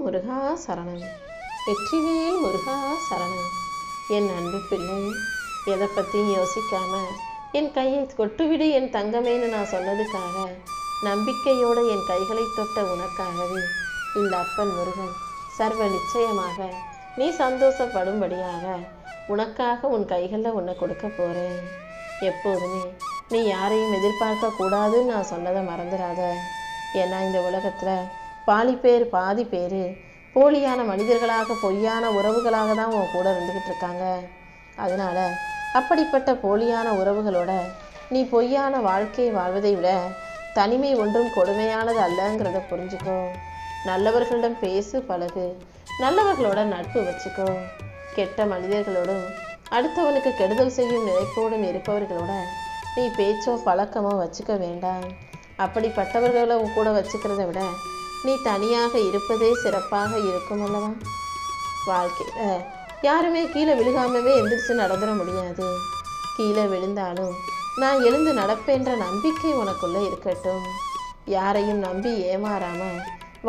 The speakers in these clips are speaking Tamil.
முருகா சரணம். வெற்றிவேல் முருகா சரணம். என் அன்பு பிள்ளை, எதை பற்றியும் யோசிக்காம என் கையை கொட்டுவிடு என் தங்கமேன்னு நான் சொன்னதுக்காக, நம்பிக்கையோடு என் கைகளை தொட்ட உனக்காகவே இந்த அப்பன் முருகன் சர்வ நிச்சயமாக நீ சந்தோஷப்படும்படியாக உனக்காக உன் கைகளில் உன்னை கொடுக்க போகிறேன். எப்போதுமே நீ யாரையும் எதிர்பார்க்க கூடாதுன்னு நான் சொன்னதை மறந்துடாத. ஏன்னா இந்த உலகத்தில் பாதி பேர் போலியான மனிதர்களாக, பொய்யான உறவுகளாக தான் உன் கூட இருந்துக்கிட்டு இருக்காங்க. அதனால் அப்படிப்பட்ட போலியான உறவுகளோட நீ பொய்யான வாழ்க்கையை வாழ்வதை விட தனிமை ஒன்றும் கொடுமையானது அல்லங்கிறத புரிஞ்சுக்கோ. நல்லவர்களிடம் பேசு, பழகு, நல்லவர்களோட நட்பு வச்சுக்கோ. கெட்ட மனிதர்களோடும் அடுத்தவனுக்கு கெடுதல் செய்யும் நினைப்போடும் இருப்பவர்களோட நீ பேச்சோ பழக்கமோ வச்சுக்க வேண்டாம். அப்படிப்பட்டவர்களை கூட வச்சுக்கிறத விட நீ தனியாக இருப்பதே சிறப்பாக இருக்கும் அல்லவா? வாழ்க்கையில் யாருமே கீழே விழுகாமவே எந்திரிச்சு நடந்துட முடியாது. கீழே விழுந்தாலும் நான் எழுந்து நடப்பேன்ற நம்பிக்கை உனக்குள்ளே இருக்கட்டும். யாரையும் நம்பி ஏமாறாம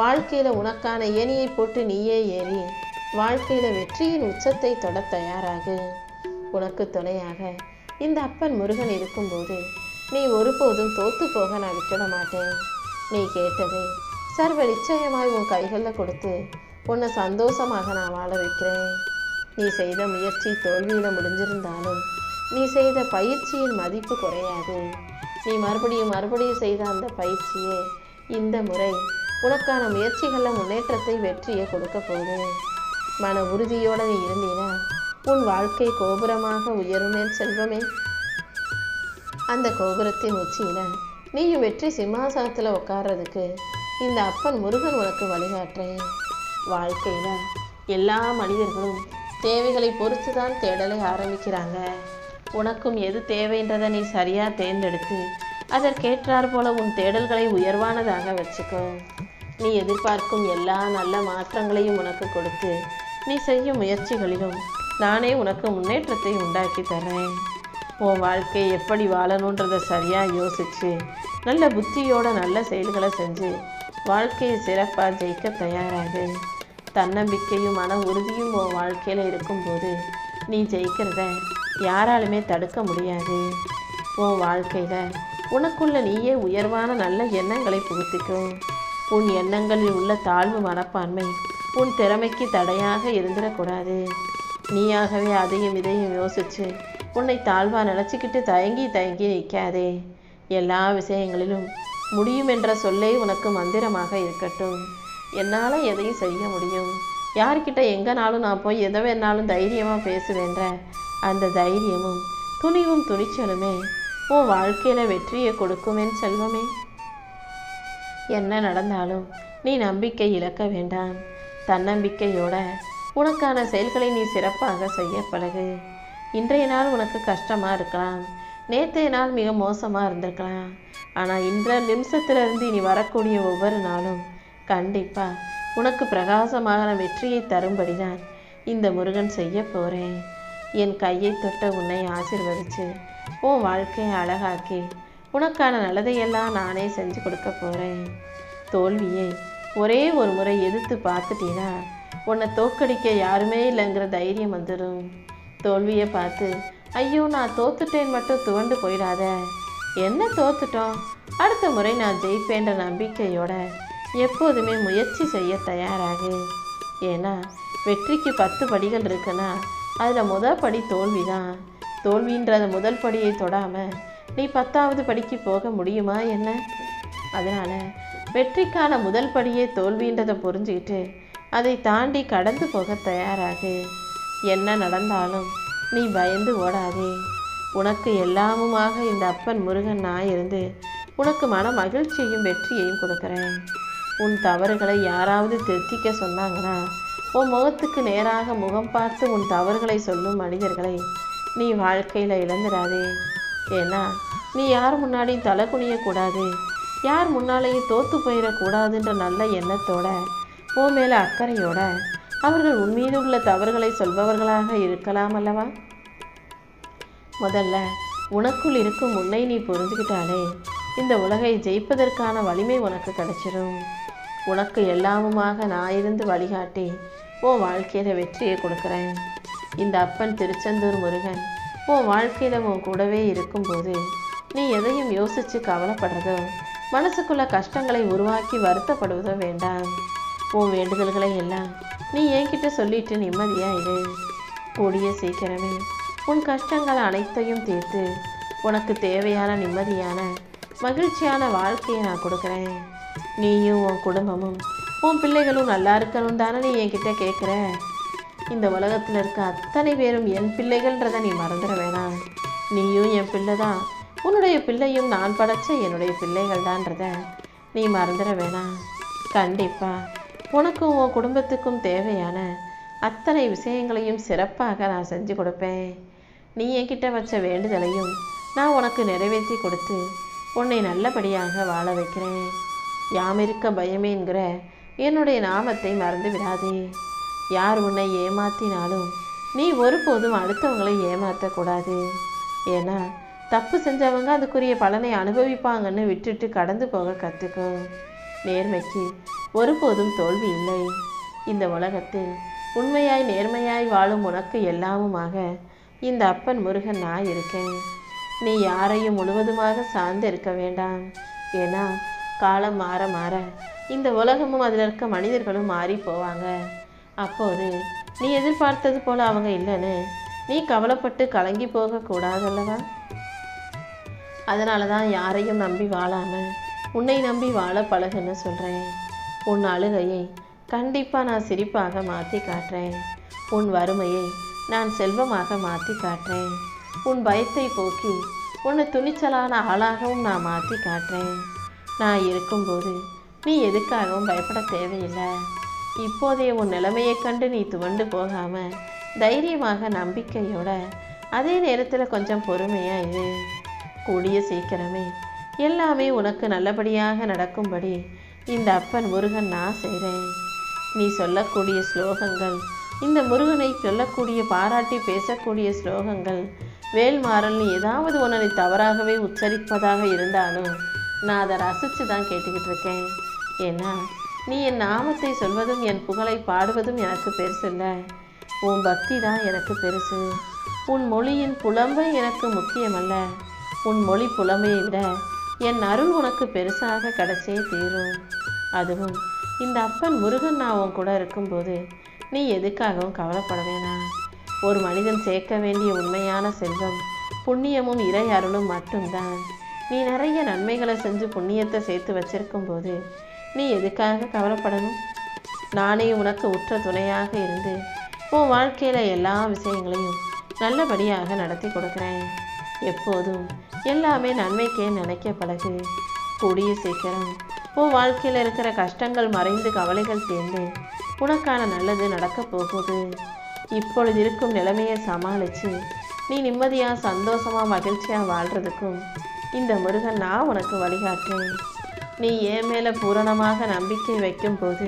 வாழ்க்கையில் உனக்கான ஏணியை போட்டு நீயே ஏறி வாழ்க்கையில் வெற்றியின் உச்சத்தை தொட தயாராகு. உனக்கு துணையாக இந்த அப்பன் முருகன் இருக்கும்போது நீ ஒருபோதும் தோத்து போக நான் விட்டுட மாட்டேன். நீ கேட்டதை சர்வ நிச்சயமாய் உன் கைகளில் கொடுத்து உன்னை சந்தோஷமாக நான் வாழ வைக்கிறேன். நீ செய்த முயற்சி தோல்வியில் முடிஞ்சிருந்தாலும் நீ செய்த பயிற்சியின் மதிப்பு குறையாது. நீ மறுபடியும் செய்த அந்த பயிற்சியே இந்த முறை உனக்கான முயற்சிகளில் முன்னேற்றத்தை, வெற்றியை கொடுக்க போகுது. மன உறுதியோடு நீ இருந்தீனா உன் வாழ்க்கை கோபுரமாக உயருமே செல்வமே. அந்த கோபுரத்தின் உச்சியில் நீயும் வெற்றி சிம்மாசனத்தில் உட்கார்றதுக்கு இந்த அப்பன் முருகன் உனக்கு வழிகாட்டுறேன். வாழ்க்கையில் எல்லா மனிதர்களும் தேவைகளை பொறுத்து தான் தேடலை ஆரம்பிக்கிறாங்க. உனக்கும் எது தேவைன்றதை நீ சரியாக தேர்ந்தெடுத்து அதற்கேற்றார் போல உன் தேடல்களை உயர்வானதாக வச்சுக்கோ. நீ எதிர்பார்க்கும் எல்லா நல்ல மாற்றங்களையும் உனக்கு கொடுத்து நீ செய்யும் முயற்சிகளிலும் நானே உனக்கு முன்னேற்றத்தை உண்டாக்கி தர்றேன். உன் வாழ்க்கையை எப்படி வாழணுன்றதை சரியாக யோசித்து நல்ல புத்தியோட நல்ல செயல்களை செஞ்சு வாழ்க்கையை சிறப்பாக ஜெயிக்க தயாராகு. தன்னம்பிக்கையும் மன உறுதியும் உன் வாழ்க்கையில் இருக்கும்போது நீ ஜெயிக்கிறத யாராலுமே தடுக்க முடியாது. உன் வாழ்க்கையில் உனக்குள்ள நீயே உயர்வான நல்ல எண்ணங்களை புகுத்திக்கும். உன் எண்ணங்களில் உள்ள தாழ்வு மனப்பான்மை உன் திறமைக்கு தடையாக இருந்துடக்கூடாது. நீயாகவே அதையும் இதையும் யோசித்து உன்னை தாழ்வாக நினச்சிக்கிட்டு தயங்கி நிற்காதே. எல்லா விஷயங்களிலும் முடியும் என்ற சொல்லே உனக்கு மந்திரமாக இருக்கட்டும். என்னால் எதையும் செய்ய முடியும், யார்கிட்ட எங்கேனாலும் நான் போய் எதை வேணாலும் தைரியமாக பேசுவேன்ற அந்த தைரியமும் துணிவும் துணிச்சலுமே உன் வாழ்க்கையில் வெற்றியை கொடுக்குமேன் செல்வமே. என்ன நடந்தாலும் நீ நம்பிக்கை இழக்க வேண்டாம். தன்னம்பிக்கையோட உனக்கான செயல்களை நீ சிறப்பாக செய்ய பழகு. இன்றைய நாள் உனக்கு கஷ்டமாக இருக்கலாம், நேற்றைய நாள் மிக மோசமாக இருந்திருக்கலாம். ஆனால் இன்றைய நிமிஷத்திலிருந்து நீ வரக்கூடிய ஒவ்வொரு நாளும் கண்டிப்பாக உனக்கு பிரகாசமான வெற்றியை தரும்படி தான் இந்த முருகன் செய்ய போகிறேன். என் கையை தொட்ட உன்னை ஆசீர்வதித்து உன் வாழ்க்கையை அழகாக்கி உனக்கான நல்லதையெல்லாம் நானே செஞ்சு கொடுக்க போகிறேன். தோல்வியை ஒரே ஒரு முறை எதிர்த்து பார்த்துட்டீன்னா உன்னை தோக்கடிக்க யாருமே இல்லைங்கிற தைரியம் வந்துடும். தோல்வியை பார்த்து ஐயோ நான் தோத்துட்டேன் மட்டும் துவண்டு போயிடாத. என்ன தோத்துட்டோம், அடுத்த முறை நான் ஜெயிப்பேன்ற நம்பிக்கையோட எப்போதுமே முயற்சி செய்ய தயாராகு. ஏன்னா வெற்றிக்கு 10 படிகள் இருக்குன்னா அதில் முதல் படி தோல்வி தான். தோல்வின்ற முதல் படியை தொடாமல் நீ 10வது படிக்கு போக முடியுமா என்ன? அதனால் வெற்றிக்கான முதல் படியே தோல்வின்றதை புரிஞ்சுக்கிட்டு அதை தாண்டி கடந்து போக தயாராகு. என்ன நடந்தாலும் நீ பயந்து ஓடாதே. உனக்கு எல்லாமுமாக இந்த அப்பன் முருகன் நான் இருந்து உனக்கு மன மகிழ்ச்சியையும் வெற்றியையும் கொடுக்குறேன். உன் தவறுகளை யாராவது திருத்திக்க சொன்னாங்கன்னா உன் முகத்துக்கு நேராக முகம் பார்த்து உன் தவறுகளை சொல்லும் மனிதர்களை நீ வாழ்க்கையில் இழந்துடாதே. ஏன்னா நீ யார் முன்னாடியும் தலை குனியக்கூடாது, யார் முன்னாலேயும் தோற்று போயிடக்கூடாதுன்ற நல்ல எண்ணத்தோட உன் மேலே அக்கறையோட அவர்கள் உன் மீது உள்ள தவறுகளை சொல்பவர்களாக இருக்கலாம் அல்லவா? முதல்ல உனக்குள் இருக்கும் உன்னை நீ புரிஞ்சுக்கிட்டாலே இந்த உலகை ஜெயிப்பதற்கான வலிமை உனக்கு கிடைச்சிடும். உனக்கு எல்லாமுமாக நான் இருந்து வழிகாட்டி உன் வாழ்க்கையில் வெற்றியை கொடுக்குறேன். இந்த அப்பன் திருச்செந்தூர் முருகன் உன் வாழ்க்கையில் உன் கூடவே இருக்கும்போது நீ எதையும் யோசித்து கவலைப்படுறதோ, மனசுக்குள்ள கஷ்டங்களை உருவாக்கி வருத்தப்படுவதோ வேண்டாம். உன் வேண்டுதல்களை எல்லாம் நீ என்கிட்ட சொல்லிட்டு நிம்மதியா இரு. கூடிய சீக்கிரமே உன் கஷ்டங்கள் அனைத்தையும் தீர்த்து உனக்கு தேவையான நிம்மதியான மகிழ்ச்சியான வாழ்க்கையை நான் கொடுக்குறேன். நீயும் உன் குடும்பமும் உன் பிள்ளைகளும் நல்லா இருக்கணும் தானே நீ என்கிட்ட கேட்குற. இந்த உலகத்தில் இருக்க அத்தனை பேரும் என் பிள்ளைகள்ன்றதை நீ மறந்துட வேணாம். நீயும் என் பிள்ளை தான், உன்னுடைய பிள்ளையும் நான் படைச்ச என்னுடைய பிள்ளைகள் தான்றத நீ மறந்துட வேணாம். கண்டிப்பாக உனக்கும் உன் குடும்பத்துக்கும் தேவையான அத்தனை விஷயங்களையும் சிறப்பாக நான் செஞ்சு கொடுப்பேன். நீ என்கிட்ட வச்ச வேண்டுதலையும் நான் உனக்கு நிறைவேற்றி கொடுத்து உன்னை நல்லபடியாக வாழ வைக்கிறேன். யாமிருக்க பயமேங்கிற என்னுடைய நாமத்தை மறந்து விடாதே. யார் உன்னை ஏமாத்தினாலும் நீ ஒருபோதும் அடுத்தவங்களை ஏமாற்றக்கூடாது. ஏன்னா தப்பு செஞ்சவங்க அதுக்குரிய பலனை அனுபவிப்பாங்கன்னு விட்டுட்டு கடந்து போக கற்றுக்கோ. நேர்மைக்கு ஒருபோதும் தோல்வி இல்லை. இந்த உலகத்தில் உண்மையாய் நேர்மையாய் வாழும் உனக்கு எல்லாமுமாக இந்த அப்பன் முருகன் நான் இருக்கேன். நீ யாரையும் முழுவதுமாக சார்ந்து இருக்க வேண்டாம். ஏன்னா காலம் மாற மாற இந்த உலகமும் அதில் இருக்க மனிதர்களும் மாறி போவாங்க. அப்போது நீ எதிர்பார்த்தது போல அவங்க இல்லைன்னு நீ கவலைப்பட்டு கலங்கி போகக்கூடாதல்லவா? அதனால தான் யாரையும் நம்பி வாழாமல் உன்னை நம்பி வாழ பழகுன்னு சொல்கிறேன். உன் அழுகையை கண்டிப்பாக நான் சிரிப்பாக மாற்றி காட்டுறேன். உன் வறுமையை நான் செல்வமாக மாற்றி காட்டுறேன். உன் பயத்தை போக்கி உன்னை துணிச்சலான ஆளாகவும் நான் மாற்றி காட்டுறேன். நான் இருக்கும்போது நீ எதுக்காகவும் பயப்பட தேவையில்லை. இப்போதைய உன் நிலைமையை கண்டு நீ துவண்டு போகாமல் தைரியமாக நம்பிக்கையோட அதே நேரத்தில் கொஞ்சம் பொறுமையாக இரு. கூடிய சீக்கிரமே எல்லாமே உனக்கு நல்லபடியாக நடக்கும்படி இந்த அப்பன் முருகன் நான் செய்கிறேன். நீ சொல்லக்கூடிய ஸ்லோகங்கள், இந்த முருகனை சொல்லக்கூடிய பாராட்டி பேசக்கூடிய ஸ்லோகங்கள், வேல்மாறல் நீ ஏதாவது ஒன்று நீ தவறாகவே உச்சரிப்பதாக இருந்தாலும் நான் அதை ரசித்து தான் கேட்டுக்கிட்டு இருக்கேன். ஏன்னா நீ என் நாமத்தை சொல்வதும் என் புகழை பாடுவதும் எனக்கு பெருசு இல்லை. உன் பக்தி தான் எனக்கு பெருசு. உன் மொழியின் புலம்பை எனக்கு முக்கியமல்ல. உன் மொழி புலமையை விட என் அருள் உனக்கு பெருசாக கிடைச்சே தீரும். அதுவும் இந்த அப்பன் முருகன் நான் உன் கூட இருக்கும்போது நீ எதுக்காகவும் கவலைப்பட வேணாம். ஒரு மனிதன் சேர்க்க வேண்டிய உண்மையான செல்வம் புண்ணியமும் இறை அருளும் மட்டும்தான். நீ நிறைய நன்மைகளை செஞ்சு புண்ணியத்தை சேர்த்து வச்சிருக்கும் போது நீ எதுக்காக கவலைப்படணும்? நானே உனக்கு உற்ற துணையாக இருந்து உன் வாழ்க்கையில் எல்லா விஷயங்களையும் நல்லபடியாக நடத்தி கொடுக்குறேன். எப்போதும் எல்லாமே நன்மைக்கே நினைக்க பழகு. கூடிய சீக்கிரம் உன் வாழ்க்கையில் இருக்கிற கஷ்டங்கள் மறைந்து கவலைகள் தீர்ந்து உனக்கான நல்லது நடக்க போகுது. இப்பொழுது இருக்கும் நிலைமையை சமாளித்து நீ நிம்மதியாக சந்தோஷமாக மகிழ்ச்சியாக வாழ்கிறதுக்கும் இந்த முருகன் நான் உனக்கு வழிகாட்டுறேன். நீ என் மேலே பூரணமாக நம்பிக்கை வைக்கும்போது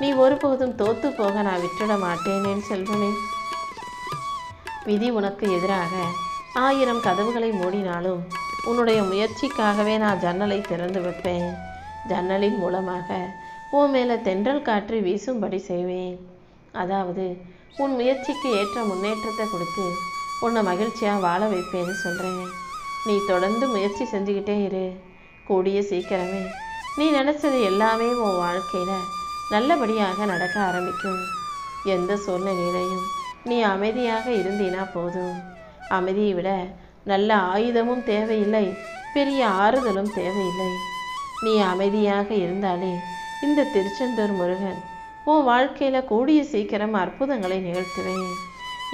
நீ ஒருபோதும் தோற்று போக நான் விட்டுட மாட்டேனேன் செல்வமே. விதி உனக்கு எதிராக 1000 கதவுகளை மூடினாலும் உன்னுடைய முயற்சிக்காகவே நான் ஜன்னலை திறந்து வைப்பேன். ஜன்னலின் மூலமாக உன் மேலே தென்றல் காற்று வீசும்படி செய்வேன். அதாவது உன் முயற்சிக்கு ஏற்ற முன்னேற்றத்தை கொடுத்து உன்னை மகிழ்ச்சியாக வாழ வைப்பேன்னு சொல்கிறேன். நீ தொடர்ந்து முயற்சி செஞ்சுக்கிட்டே இரு. கூடிய சீக்கிரமே நீ நினச்சது எல்லாமே உன் வாழ்க்கையில் நல்லபடியாக நடக்க ஆரம்பிக்கும். எந்த சூழ்நிலையிலையும் நீ அமைதியாக இருந்தீனா போதும். அமைதியை விட நல்ல ஆயுதமும் தேவையில்லை, பெரிய ஆறுதலும் தேவையில்லை. நீ அமைதியாக இருந்தாலே இந்த திருச்செந்தூர் முருகன் உன் வாழ்க்கையில் கூடிய சீக்கிரம் அற்புதங்களை நிகழ்த்துவேன்.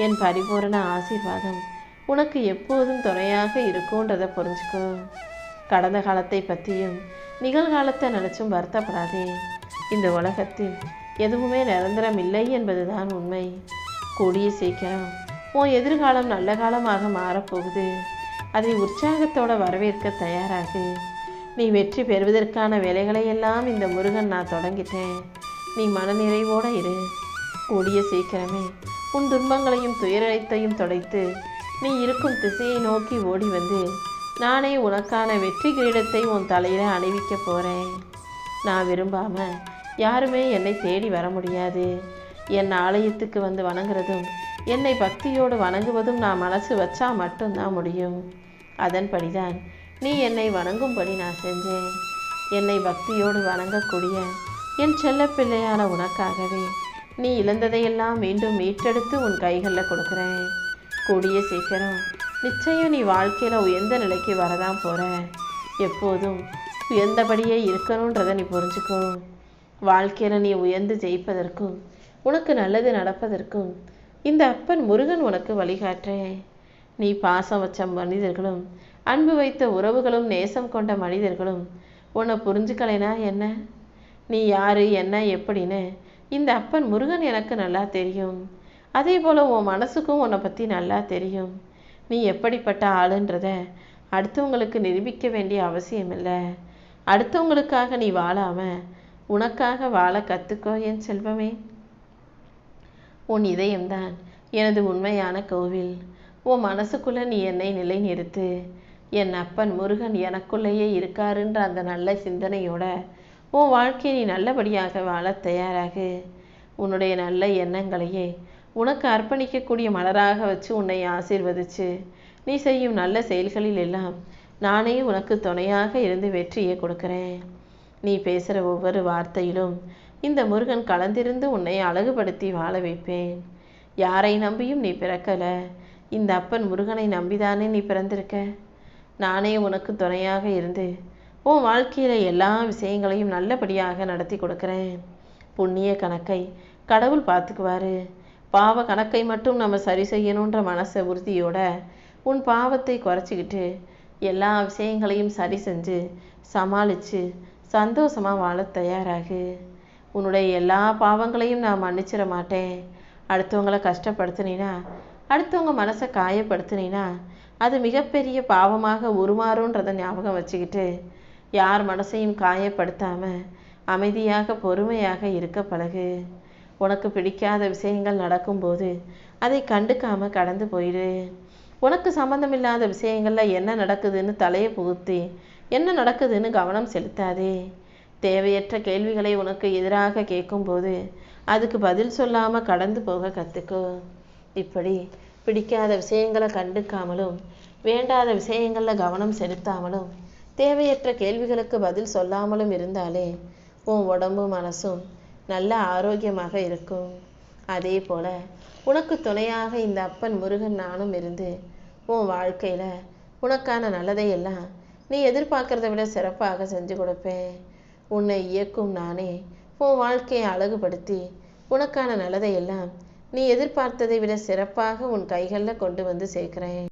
என் பரிபூரண ஆசீர்வாதம் உனக்கு எப்போதும் துணையாக இருக்கும்ன்றதை புரிஞ்சுக்கோ. கடந்த காலத்தை பற்றியும் நிகழ்காலத்தை நினச்சும் வருத்தப்படாதே. இந்த உலகத்தில் எதுவுமே நிரந்தரம் இல்லை என்பதுதான் உண்மை. கூடிய சீக்கிரம் உன் எதிர்காலம் நல்ல காலமாக மாறப்போகுது. அதை உற்சாகத்தோடு வரவேற்க தயாராகு. நீ வெற்றி பெறுவதற்கான வேலைகளையெல்லாம் இந்த முருகன் நான் தொடங்கிட்டேன். நீ மனநிறைவோடு இரு. கூடிய சீக்கிரமே உன் துன்பங்களையும் துயரத்தையும் தொடைத்து நீ இருக்கும் திசையை நோக்கி ஓடி வந்து நானே உனக்கான வெற்றி கிரீடத்தை உன் தலையில் அணிவிக்க போகிறேன். நான் விரும்பாமல் யாருமே என்னை தேடி வர முடியாது. என் ஆலயத்துக்கு வந்து வணங்குறதும் என்னை பக்தியோடு வணங்குவதும் நான் மனசு வச்சா மட்டும்தான் முடியும். அதன்படிதான் நீ என்னை வணங்கும்படி நான் செஞ்சேன். என்னை பக்தியோடு வணங்கக்கூடிய என் செல்ல பிள்ளையான உனக்காகவே நீ இழந்ததையெல்லாம் மீண்டும் மீட்டெடுத்து உன் கைகளில் கொடுக்குறேன். கூடிய சீக்கிரம் நிச்சயம் நீ வாழ்க்கையில் உயர்ந்த நிலைக்கு வரதான் போகிற. எப்போதும் உயர்ந்தபடியே இருக்கணுன்றதை நீ புரிஞ்சுக்கோ. வாழ்க்கையில் நீ உயர்ந்து ஜெயிப்பதற்கும் உனக்கு நல்லது நடப்பதற்கும் இந்த அப்பன் முருகன் உனக்கு வழிகாட்டுறேன். நீ பாசம் வச்ச மனிதர்களும் அன்பு வைத்த உறவுகளும் நேசம் கொண்ட மனிதர்களும் உன்னை புரிஞ்சுக்கலைனா என்ன? நீ யாரு என்ன எப்படின்னு இந்த அப்பன் முருகன் எனக்கு நல்லா தெரியும். அதே போல் உன் மனசுக்கும் உன்னை பற்றி நல்லா தெரியும். நீ எப்படிப்பட்ட ஆளுன்றத அடுத்தவங்களுக்கு நிரூபிக்க வேண்டிய அவசியம் இல்லை. அடுத்தவங்களுக்காக நீ வாழாமல் உனக்காக வாழ கற்றுக்கோ என் செல்வமே. உன் இதயம்தான் எனது உண்மையான கோவில். உன் மனசுக்குள்ளே நீ என்னை நிலைநிறுத்து. என் அப்பன் முருகன் எனக்குள்ளேயே இருக்காருன்ற அந்த நல்ல சிந்தனையோட உன் வாழ்க்கையை நீ நல்லபடியாக வாழ தயாராகு. உன்னுடைய நல்ல எண்ணங்களையே உனக்கு அர்ப்பணிக்கக்கூடிய மலராக வச்சு உன்னை ஆசீர்வதிச்சு நீ செய்யும் நல்ல செயல்களில் எல்லாம் நானே உனக்கு துணையாக இருந்து வெற்றியை கொடுக்குறேன். நீ பேசுகிற ஒவ்வொரு வார்த்தையிலும் இந்த முருகன் கலந்திருந்து உன்னை அழகுபடுத்தி வாழ வைப்பேன். யாரை நம்பியும் நீ பிறக்கலை. இந்த அப்பன் முருகனை நம்பிதானே நீ பிறந்திருக்க. நானே உனக்கு துணையாக இருந்து உன் வாழ்க்கையில் எல்லா விஷயங்களையும் நல்லபடியாக நடத்தி கொடுக்குறேன். புண்ணிய கணக்கை கடவுள் பார்த்துக்குவாரு. பாவ கணக்கை மட்டும் நம்ம சரி செய்யணுன்ற மனசை உறுதியோட உன் பாவத்தை குறைச்சிக்கிட்டு எல்லா விஷயங்களையும் சரி செஞ்சு சமாளித்து சந்தோஷமாக வாழ தயாராகு. உன்னுடைய எல்லா பாவங்களையும் நான் மன்னிச்சிட மாட்டேன். அடுத்தவங்களை கஷ்டப்படுத்தினா, அடுத்தவங்க மனசை காயப்படுத்தினா அது மிகப்பெரிய பாவமாக உருமாறுன்றதை ஞாபகம் வச்சுக்கிட்டு யார் மனசையும் காயப்படுத்தாமல் அமைதியாக பொறுமையாக இருக்க பழகு. உனக்கு பிடிக்காத விஷயங்கள் நடக்கும்போது அதை கண்டுக்காமல் கடந்து போயிடு. உனக்கு சம்மந்தமில்லாத விஷயங்களில் என்ன நடக்குதுன்னு தலையை புகுத்தி என்ன நடக்குதுன்னு கவனம் செலுத்தாதே. தேவையற்ற கேள்விகளை உனக்கு எதிராக கேட்கும்போது அதுக்கு பதில் சொல்லாமல் கடந்து போக கற்றுக்கோ. இப்படி பிடிக்காத விஷயங்களை கண்டுக்காமலும் வேண்டாத விஷயங்களில் கவனம் செலுத்தாமலும் தேவையற்ற கேள்விகளுக்கு பதில் சொல்லாமலும் இருந்தாலே உன் உடம்பும் மனசும் நல்ல ஆரோக்கியமாக இருக்கும். அதே போல் உனக்கு துணையாக இந்த அப்பன் முருகன் நானும் இருந்து உன் வாழ்க்கையில் உனக்கான நல்லதையெல்லாம் நீ எதிர்பார்க்கறத விட சிறப்பாக செஞ்சு கொடுப்பேன். உன்னை இயக்கும் நானே உன் வாழ்க்கையை அழகுபடுத்தி உனக்கான நல்லதையெல்லாம் நீ எதிர்பார்த்ததை விட சிறப்பாக உன் கைகளில் கொண்டு வந்து சேர்க்கிறேன்.